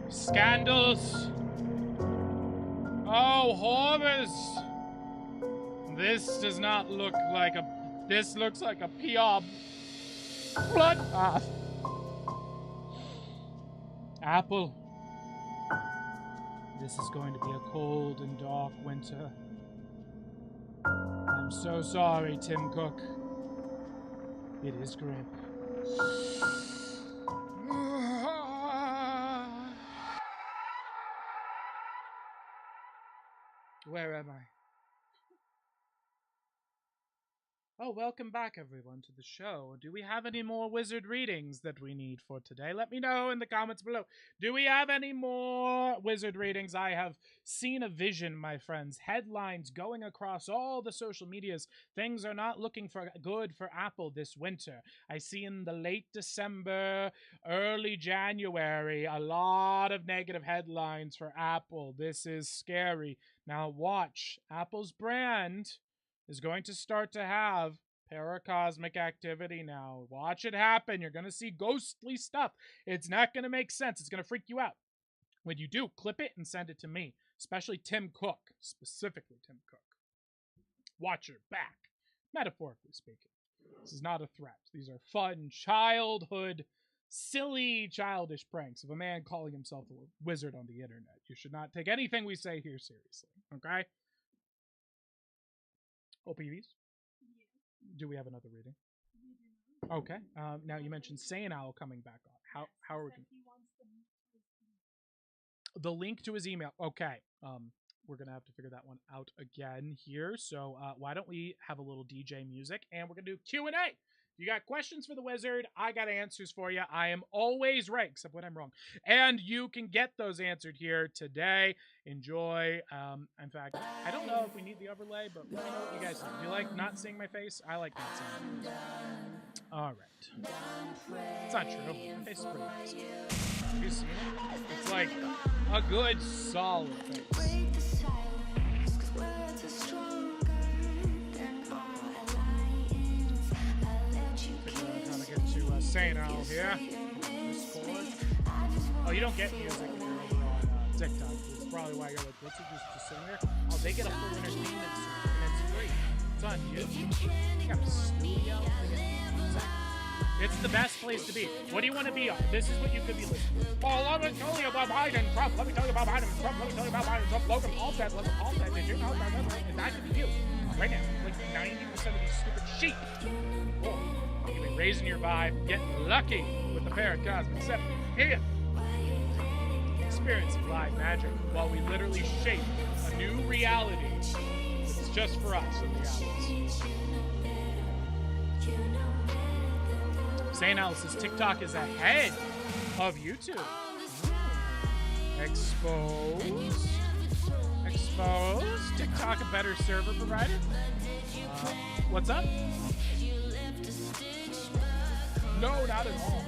Scandals! Oh, horrors! This does not look like a... This looks like a PR bloodbath. Apple. This is going to be a cold and dark winter. I'm so sorry, Tim Cook. It is grim. Where am I? Oh, welcome back, everyone, to the show. Do we have any more wizard readings that we need for today? Let me know in the comments below. Do we have any more wizard readings? I have seen a vision, my friends. Headlines going across all the social medias. Things are not looking good for Apple this winter. I see in the late December, early January, a lot of negative headlines for Apple. This is scary. Now watch. Apple's brand is going to start to have paracosmic activity now. Watch it happen. You're going to see ghostly stuff. It's not going to make sense. It's going to freak you out. When you do, clip it and send it to me, especially Tim Cook, specifically Tim Cook. Watch your back, metaphorically speaking. This is not a threat. These are fun, childhood, silly, childish pranks of a man calling himself a wizard on the internet. You should not take anything we say here seriously, okay? OPVs? Do we have another reading? Okay. Now you mentioned Saiyan Owl coming back on. How are we going the link to his email? Okay. We're gonna have to figure that one out again here. So why don't we have a little DJ music and we're gonna do Q&A. You got questions for the wizard, I got answers for you. I am always right, except when I'm wrong. And you can get those answered here today. Enjoy. In fact, I don't know if we need the overlay, but let me know what you guys think. Do you like not seeing my face? I like not seeing my face. All right. It's not true. My face is pretty nice. Have you seen it? It's like a good, solid face. Saiyan Owl here. Oh, you don't get music if you're over on TikTok. That's probably why you're like, what's it just sitting there? Oh, they get a full entertainment server, and it's free. It's on YouTube. They got a studio. It's the best place to be. What do you want to be on? This is what you could be listening to. Oh, let me tell you about Biden, Trump. Let me tell you about Biden, Trump. Let me tell you about Biden, Trump. Logan Paul said, did you know that? And that could be you. Right now. Like 90% of these stupid sheep. Oh. You'll be raising your vibe, getting lucky with the paracosmic scepter. Here, experiencing live magic while we literally shape a new reality that's just for us in the hours. Zane Alice says TikTok is ahead of YouTube. Exposed. TikTok a better server provider? What's up? No, not at all.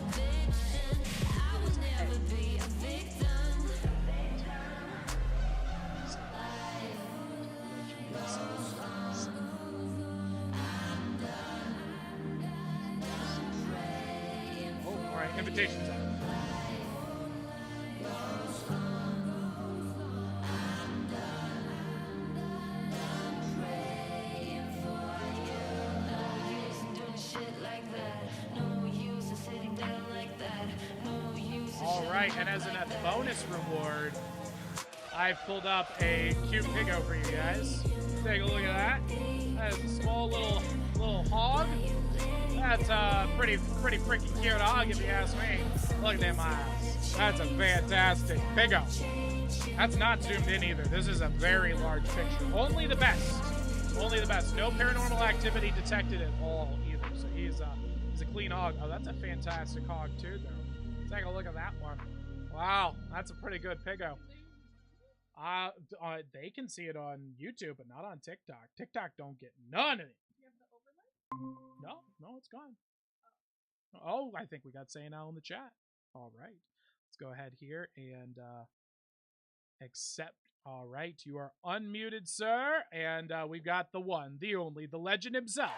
Oh, all right, invitations out. And as a bonus reward, I've pulled up a cute piggo for you guys. Take a look at that. That is a small little hog. That's a pretty freaking cute hog if you ask me. Look at them eyes. That's a fantastic piggo. That's not zoomed in either. This is a very large picture. Only the best. Only the best. No paranormal activity detected at all either. So he's a clean hog. Oh, that's a fantastic hog too, though. Take a look at that one. Wow, that's a pretty good piggo. They can see it on YouTube, but not on TikTok. TikTok don't get none of it. No, it's gone. Oh, I think we got Say Now in the chat. All right. Let's go ahead here and accept. All right. You are unmuted, sir. And we've got the one, the only, the legend himself.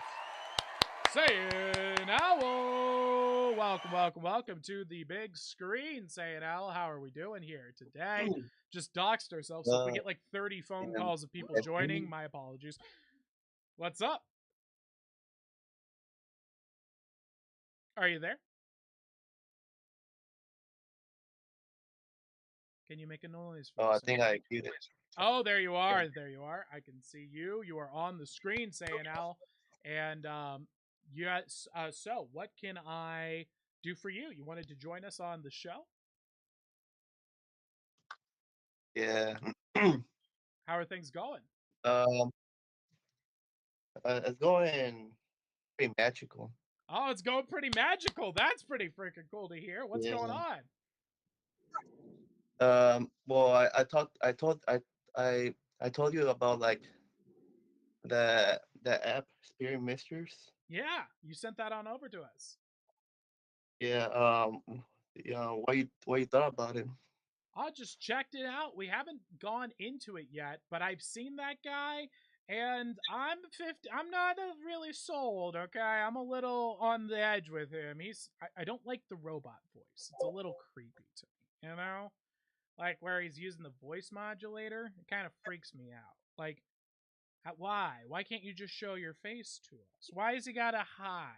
Saying Owl. Welcome to the big screen, Saying Owl. How are we doing here today? Just doxed ourselves. So if we get like 30 phone calls of people joining, my apologies. What's up? Are you there? Can you make a noise for I us? think I did it. Oh, there you are. There you are. I can see you. You are on the screen, Saying Al. And yes, so what can I do for you? You wanted to join us on the show? Yeah. How are things going? um, it's going pretty magical. Oh, it's going pretty magical. That's pretty freaking cool to hear. What's going on? Well, I told you about like the app Spirit Misters. Yeah, you sent that on over to us. Yeah. What you thought about it? I just checked it out. We haven't gone into it yet, but I've seen that guy, and I'm 50. I'm not really sold. Okay, I'm a little on the edge with him. I don't like the robot voice. It's a little creepy to me. You know, like where he's using the voice modulator. It kind of freaks me out. Like, why? Why can't you just show your face to us? Why has he gotta hide?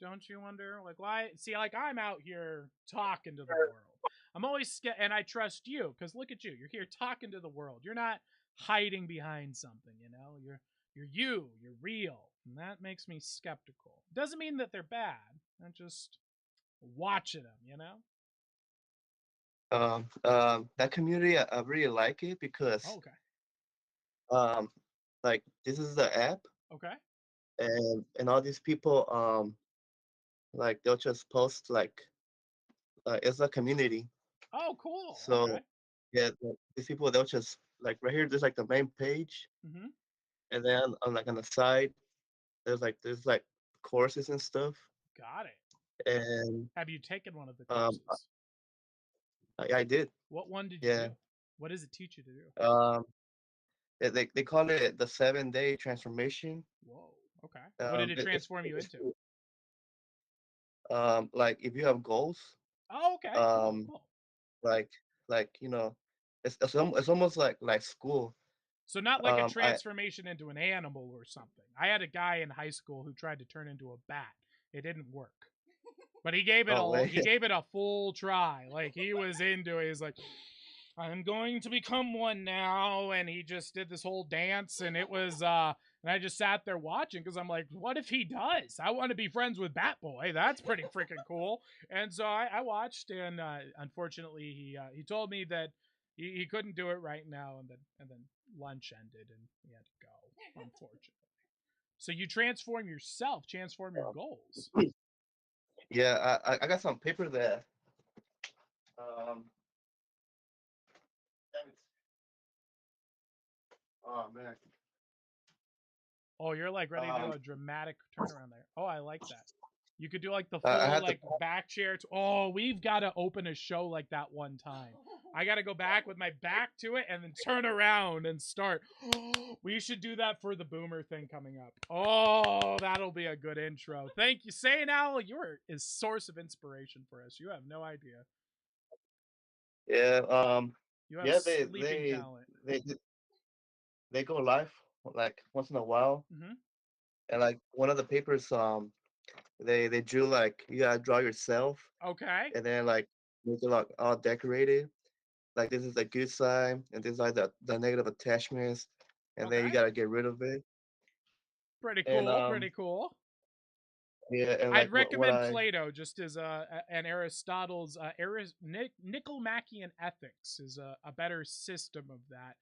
Don't you wonder? Like, why? See, like, I'm out here talking to the world. I'm always scared, and I trust you, because look at you. You're here talking to the world. You're not hiding behind something, you know? You're real. And that makes me skeptical. Doesn't mean that they're bad. I'm just watching them, you know? That community, I really like it because Oh, okay. like this is the app, Okay. and all these people, like they'll just post like it's a community. Oh, cool. So Okay. yeah, these people they'll just like right here. There's like the main page, Mm-hmm. and then on the side, there's like courses and stuff. Got it. And Have you taken one of the um, courses? I did. What one did you Yeah. do? What does it teach you to do? They call it the 7-day transformation. Whoa. Okay. What did it transform you into? Like if you have goals, Oh, okay. um, Cool. like it's almost like school. So not like a I transformation into an animal or something. I had a guy in high school who tried to turn into a bat. It didn't work. But he gave it he gave it a full try. Like he was into it. He's like, I'm going to become one now, and he just did this whole dance, and it was and I just sat there watching because I'm like, what if he does? I want to be friends with Bat Boy. That's pretty freaking cool. And so I watched, and unfortunately he told me that he couldn't do it right now, and then lunch ended, and he had to go. Unfortunately. So you transform yourself, transform your goals. Yeah, I got some paper there. Um, oh man. Oh, you're like ready to do a dramatic turnaround there. Oh, I like that. You could do like the I full had like back chair. Oh, we've got to open a show like that one time. I got to go back with my back to it and then turn around and start. We should do that for the boomer thing coming up. Oh, that'll be a good intro. Thank you. Saying Owl, you're a source of inspiration for us. You have no idea. Yeah. You have Yeah. sleeping talent. They go live like once in a while, Mm-hmm. and like one of the papers, they drew like you gotta draw yourself, Okay. and then like make it like all decorated. Like this is a good side, and this is like the negative attachments, and then you Okay. gotta get rid of it. Pretty And cool. Pretty cool. yeah, and I'd like what recommend I Plato just as an Aristotle's Nicomachean Ethics is a better system of that,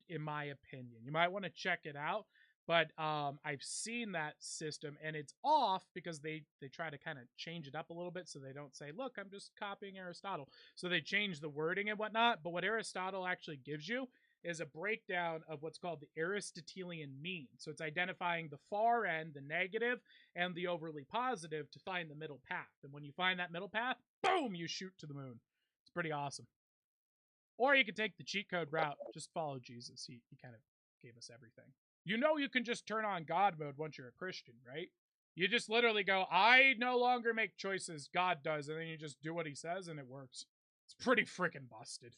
in my opinion. You might want to check it out, but I've seen that system and it's off because they try to kind of change it up a little bit so they don't say, look, I'm just copying Aristotle. So they change the wording and whatnot. But what Aristotle actually gives you is a breakdown of what's called the Aristotelian mean. So it's identifying the far end, the negative, and the overly positive to find the middle path. And when you find that middle path, boom, you shoot to the moon. It's pretty awesome. Or you could take the cheat code route, just follow Jesus. He kind of gave us everything. You know, you can just turn on God mode once you're a Christian, right? You just literally go, I no longer make choices, God does, and then you just do what he says and it works. It's pretty freaking busted.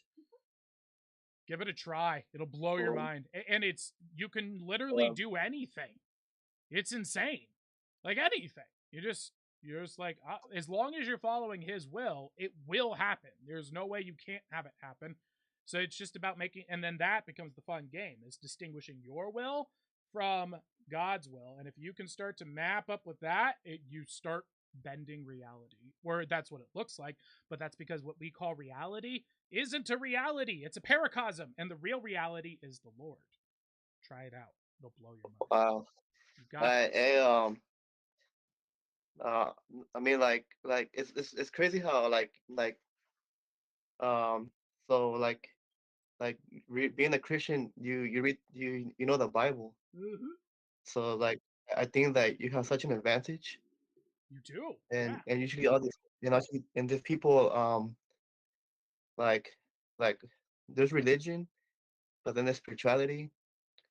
Give it a try. It'll blow your mind. And it's, you can literally do anything. It's insane. Like anything. You're just like, as long as you're following his will, it will happen. There's no way you can't have it happen. So it's just about making, and then that becomes the fun game, is distinguishing your will from God's will. And if you can start to map up with that, you start bending reality, or that's what it looks like. But that's because what we call reality isn't a reality. It's a paracosm. And the real reality is the Lord. Try it out. It'll blow your mind. Wow. You got this. I mean, like it's crazy how um, so being a Christian, you read you know the Bible. Mm-hmm. So like I think that you have such an advantage, You do. and Yeah. usually all these and these people like like there's religion, but then there's spirituality.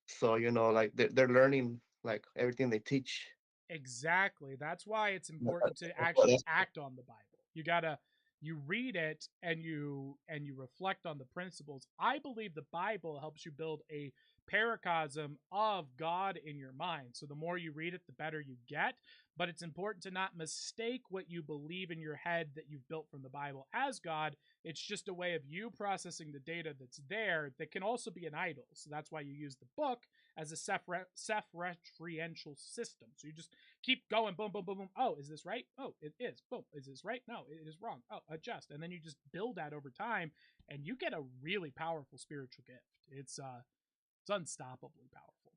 So like they're learning like everything they teach. Exactly. That's why it's That- important to actually that's act on the Bible. You read it and you reflect on the principles. I believe the Bible helps you build a paracosm of God in your mind. So the more you read it, the better you get. But it's important to not mistake what you believe in your head that you've built from the Bible as God. It's just a way of you processing the data that's there that can also be an idol. So that's why you use the book as a self-referential system. So you just keep going, boom, boom, boom, boom. Oh, is this right? Oh, it is. Boom. Is this right? No, it is wrong. Oh, adjust. And then you just build that over time, and you get a really powerful spiritual gift. It's unstoppably powerful.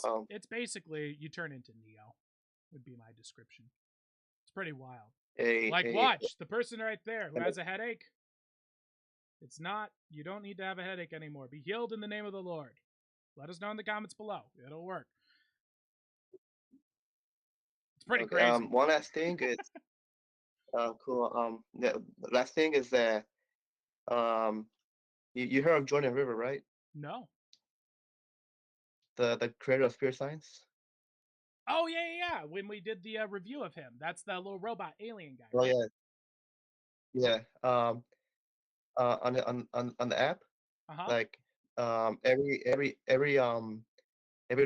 wow. It's basically you turn into Neo, would be my description. It's pretty wild. A Like, a watch the person right there who and has a headache. It's not, you don't need to have a headache anymore. Be healed in the name of the Lord. Let us know in the comments below. It'll work. It's pretty okay. crazy. One last thing is cool. The last thing is that um, you heard of Jordan River, right? No. The creator of Spirit Science. Oh, yeah. When we did the review of him. That's the little robot alien guy, Oh right? yeah. On the app, Uh-huh. like every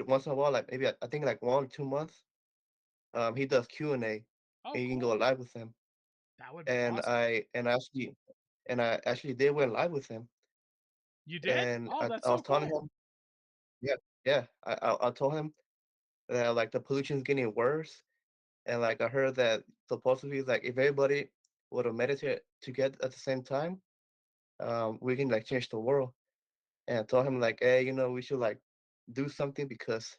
once in a while, like maybe I think like 1 or 2 months, he does Q&A, Oh, and you can go cool. live with him. That would be And awesome. I actually did went live with him, You did? and Oh, that's I so was telling cool. him, yeah, I told him that like the pollution is getting worse, and like I heard that supposedly like if everybody would have meditate together at the same time, we can like change the world. And I told him like, hey, we should like do something because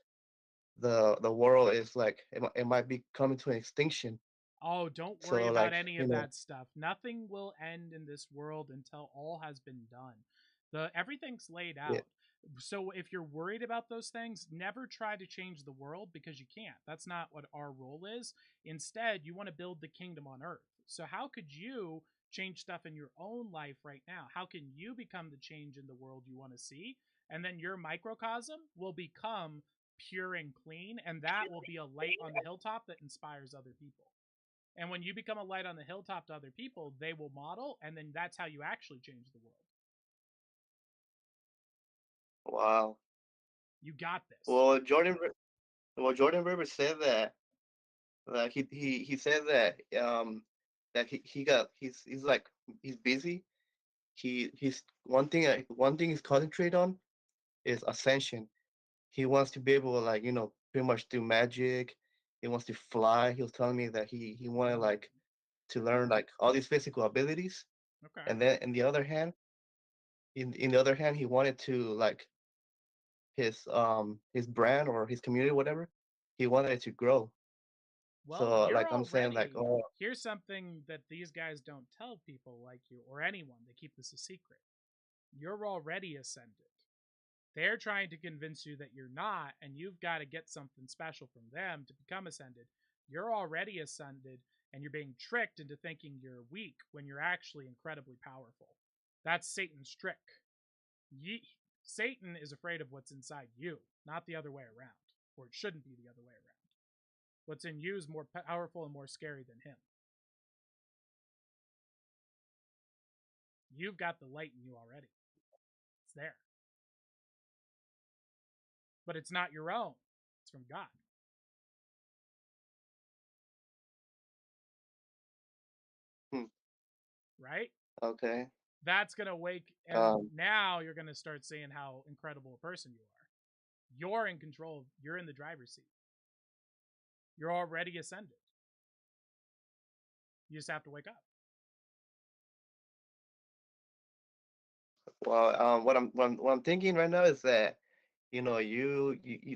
the world is like it might be coming to an extinction. Oh, don't worry So about like any of that stuff. Nothing will end in this world until all has been done. Everything's laid yeah, out. So if you're worried about those things, never try to change the world because you can't. That's not what our role is. Instead, you want to build the kingdom on earth. So how could you change stuff in your own life right now? How can you become the change in the world you want to see? And then your microcosm will become pure and clean, and that will be a light on the hilltop that inspires other people. And when you become a light on the hilltop to other people, they will model, and then that's how you actually change the world. wow. You got this. Well, Jordan Rivers said that he said that he's like he's busy. He's one thing he's concentrate on is ascension. He wants to be able to like pretty much do magic. He wants to fly. He was telling me that he wanted like to learn like all these physical abilities, Okay. and then in the other hand, he wanted to like his brand or his community, whatever. He wanted it to grow. Well, So you're like I'm saying like, already. oh Here's something that these guys don't tell people like you or anyone. They keep this a secret. You're already ascended. They're trying to convince you that you're not, and you've got to get something special from them to become ascended. You're already ascended, and you're being tricked into thinking you're weak when you're actually incredibly powerful. That's Satan's trick. Satan is afraid of what's inside you, not the other way around. Or it shouldn't be the other way around. What's in you is more powerful and more scary than him. You've got the light in you already. It's there. But it's not your own. It's from God. Right? Okay. That's going to wake, and now you're going to start seeing how incredible a person you are. You're in control. You're in the driver's seat. You're already ascended. You just have to wake up. Well, what I'm thinking right now is that, you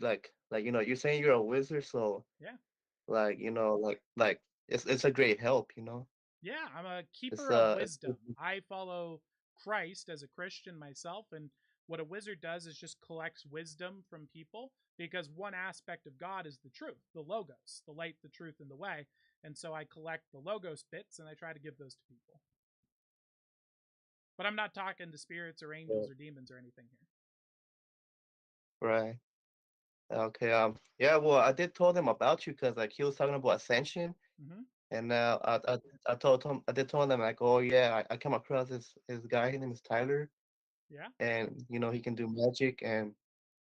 like you're saying you're a wizard, so Yeah. like it's a great help. Yeah, I'm a It's keeper of it's wisdom. I follow Christ as a Christian myself, and what a wizard does is just collects wisdom from people, because one aspect of God is the truth, the logos, the light, the truth, and the way. And so I collect the logos bits and I try to give those to people. But I'm not talking to spirits or angels or demons or anything here. right. Okay. Yeah. Well, I did told him about you because like he was talking about ascension, Mm-hmm. and I told him I did tell him like, oh yeah, I come across this guy. His name is Tyler, Yeah. and he can do magic, and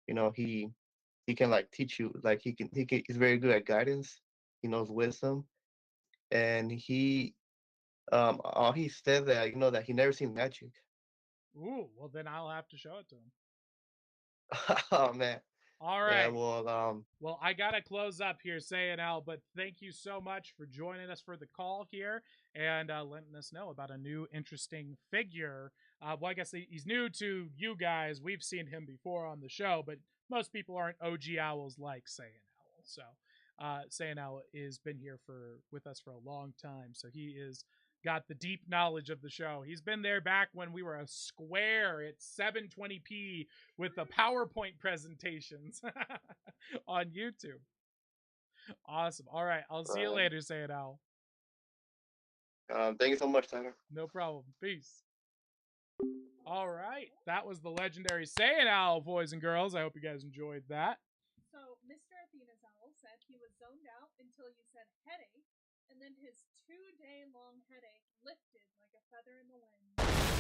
he can like teach you, like he's very good at guidance. He knows wisdom, and he said that that he never seen magic. Ooh, well then I'll have to show it to him. Oh man. All Yeah. right. Well. Well, I got to close up here saying, Al, but thank you so much for joining us for the call here and letting us know about a new interesting figure. Well, I guess he's new to you guys. We've seen him before on the show, but most people aren't OG owls like Saying Owl. So Saying Owl has been here with us for a long time. So he is got the deep knowledge of the show. He's been there back when we were a square at 720p with the PowerPoint presentations on YouTube. Awesome. All right. I'll see you Right. later, Say It Owl. Thank you so much, Tyler. No problem. Peace. All right. That was the legendary Say It Owl, boys and girls. I hope you guys enjoyed that. So, Mr. Athena's owl said he was zoned out until you said headache, and then his 2-day-long headache lifted like a feather in the wind.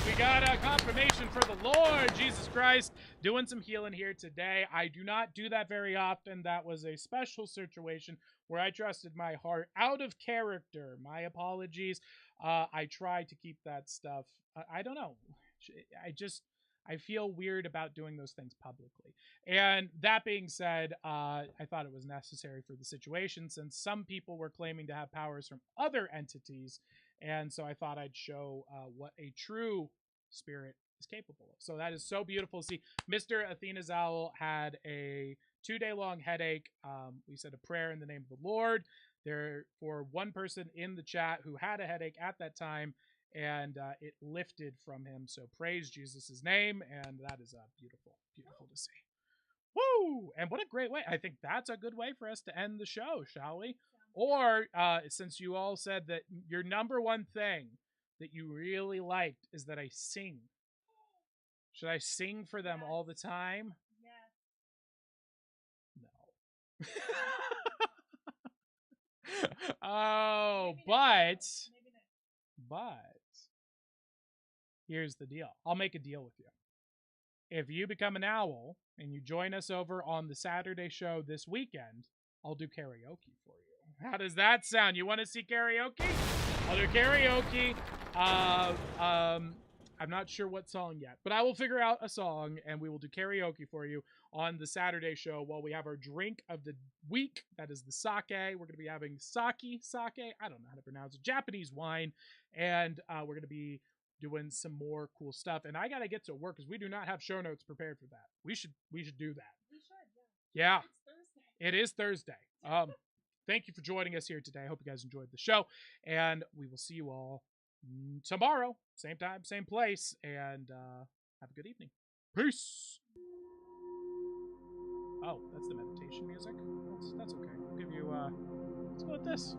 We got a confirmation for the Lord Jesus Christ doing some healing here today. I do not do that very often. That was a special situation where I trusted my heart out of character. My apologies. I try to keep that stuff. I don't know. I feel weird about doing those things publicly. And that being said, I thought it was necessary for the situation since some people were claiming to have powers from other entities. And so I thought I'd show what a true spirit is capable of. So that is so beautiful to see. Mr. Athena's Owl had a 2-day-long headache. We said a prayer in the name of the Lord. There for one person in the chat who had a headache at that time, and it lifted from him. So praise Jesus' name, and that is beautiful, beautiful to see. Woo! And what a great way. I think that's a good way for us to end the show, shall we? Or since you all said that your number one thing that you really liked is that I sing. Should I sing for them all the time? Yes. No. Oh, Maybe but But here's the deal. I'll make a deal with you. If you become an owl and you join us over on the Saturday show this weekend, I'll do karaoke for you. How does that sound? You want to see karaoke? I'll do karaoke. I'm not sure what song yet, but I will figure out a song and we will do karaoke for you on the Saturday show while we have our drink of the week. That is the sake. We're going to be having sake. I don't know how to pronounce it. Japanese wine. And we're going to be doing some more cool stuff. And I got to get to work because we do not have show notes prepared for that. We should do that. we should, yeah. Yeah. It's Thursday. It is Thursday. Thank you for joining us here today. I hope you guys enjoyed the show. And we will see you all tomorrow. Same time, same place. And Have a good evening. Peace. Oh, that's the meditation music. That's okay. We'll give you. Let's go with this.